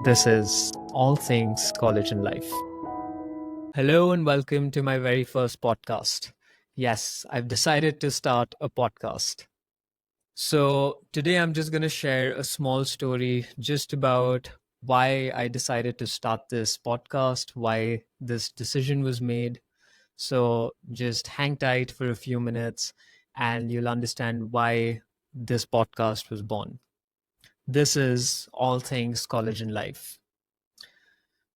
This is All Things College and Life. Hello, and welcome to my very first podcast. Yes, I've decided to start a podcast. So, today I'm just going to share a small story just about why I decided to start this podcast, why this decision was made. So, just hang tight for a few minutes and you'll understand why this podcast was born. This is All Things College and Life.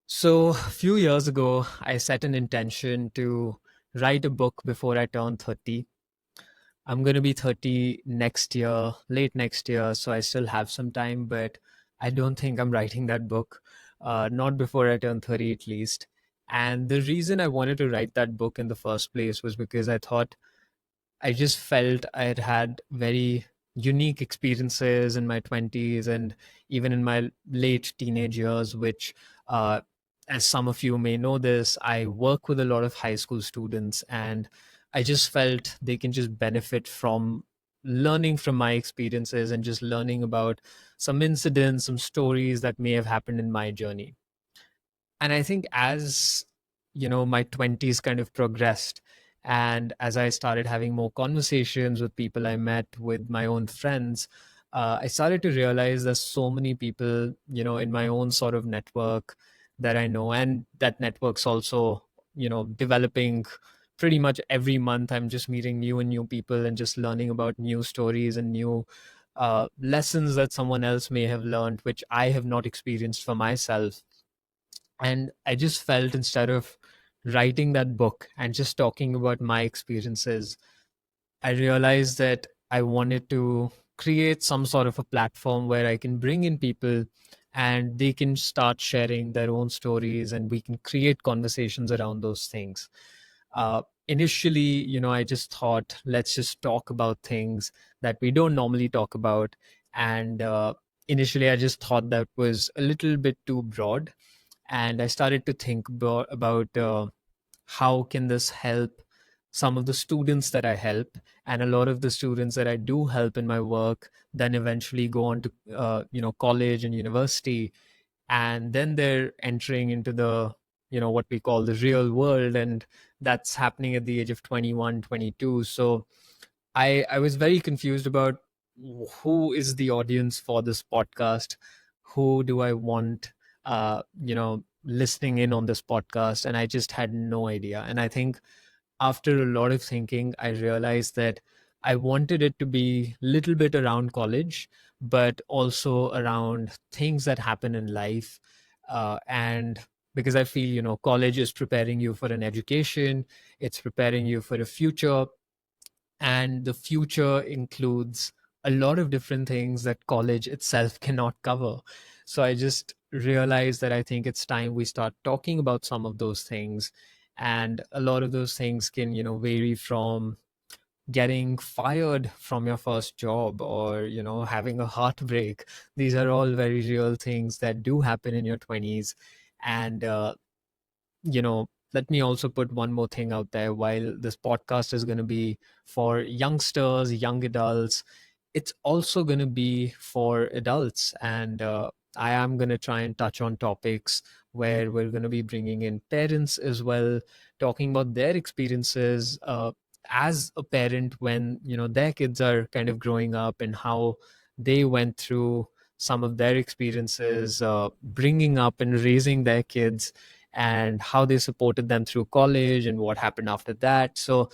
So, a few years ago, I set an intention to write a book before I turn 30. I'm going to be 30 next year, late next year, so I still have some time, but I don't think I'm writing that book, not before I turn 30 at least. And the reason I wanted to write that book in the first place was because I just felt I had had very unique experiences in my 20s and even in my late teenage years, which, uh, as some of you may know this, I work with a lot of high school students, and I just felt they can just benefit from learning from my experiences and just learning about some incidents, some stories that may have happened in my journey. And I think as my 20s kind of progressed, and as I started having more conversations with people I met, with my own friends, I started to realize there's so many people in my own sort of network that I know, and that network's also developing. Pretty much every month I'm just meeting new and new people and just learning about new stories and new lessons that someone else may have learned, which I have not experienced for myself. And I just felt, instead of writing that book and just talking about my experiences, I realized that I wanted to create some sort of a platform where I can bring in people and they can start sharing their own stories and we can create conversations around those things. Initially, I just thought, let's just talk about things that we don't normally talk about. And initially, I just thought that was a little bit too broad, and I started to think about how can this help some of the students that I help, and a lot of the students that I do help in my work then eventually go on to college and university, and then they're entering into the what we call the real world, and that's happening at the age of 21, 22. So I was very confused about who is the audience for this podcast. Who do I want listening in on this podcast? And I just had no idea. And I think after a lot of thinking, I realized that I wanted it to be a little bit around college, but also around things that happen in life. And because I feel, college is preparing you for an education, it's preparing you for a future, and the future includes a lot of different things that college itself cannot cover. So I just realized that I think it's time we start talking about some of those things. And a lot of those things can vary from getting fired from your first job, or having a heartbreak. These are all very real things that do happen in your 20s. And let me also put one more thing out there. While this podcast is going to be for youngsters, young adults, it's also going to be for adults. And I am going to try and touch on topics where we're going to be bringing in parents as well, talking about their experiences as a parent when their kids are kind of growing up, and how they went through some of their experiences bringing up and raising their kids, and how they supported them through college and what happened after that. So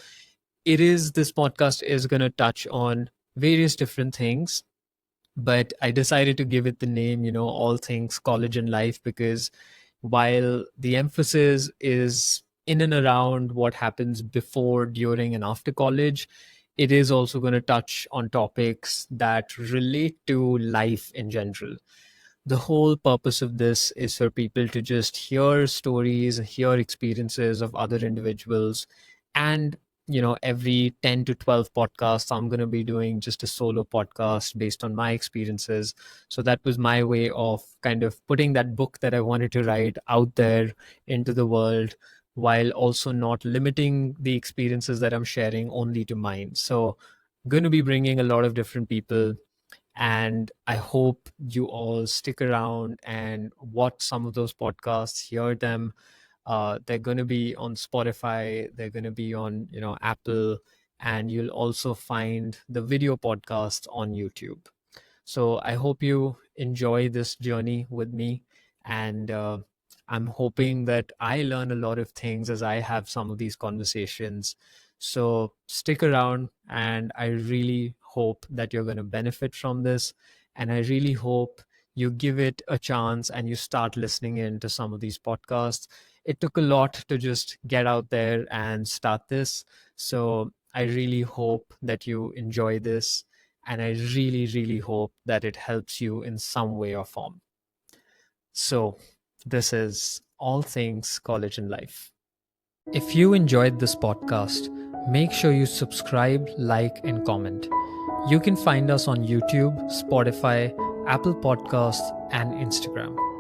this podcast is going to touch on various different things, but I decided to give it the name, All Things College and Life, because while the emphasis is in and around what happens before, during, and after college, it is also going to touch on topics that relate to life in general. The whole purpose of this is for people to just hear stories, hear experiences of other individuals. And every 10 to 12 podcasts, I'm going to be doing just a solo podcast based on my experiences. So that was my way of kind of putting that book that I wanted to write out there into the world, while also not limiting the experiences that I'm sharing only to mine. So going to be bringing a lot of different people, And I hope you all stick around and watch some of those podcasts, hear them. They're going to be on Spotify, they're going to be on, Apple, and you'll also find the video podcast on YouTube. So I hope you enjoy this journey with me. And I'm hoping that I learn a lot of things as I have some of these conversations. So stick around, and I really hope that you're going to benefit from this. And I really hope you give it a chance and you start listening in to some of these podcasts. It took a lot to just get out there and start this. So I really hope that you enjoy this, and I really, really hope that it helps you in some way or form. So, this is All Things College and Life. If you enjoyed this podcast, make sure you subscribe, like, and comment. You can find us on YouTube, Spotify, Apple Podcasts, and Instagram.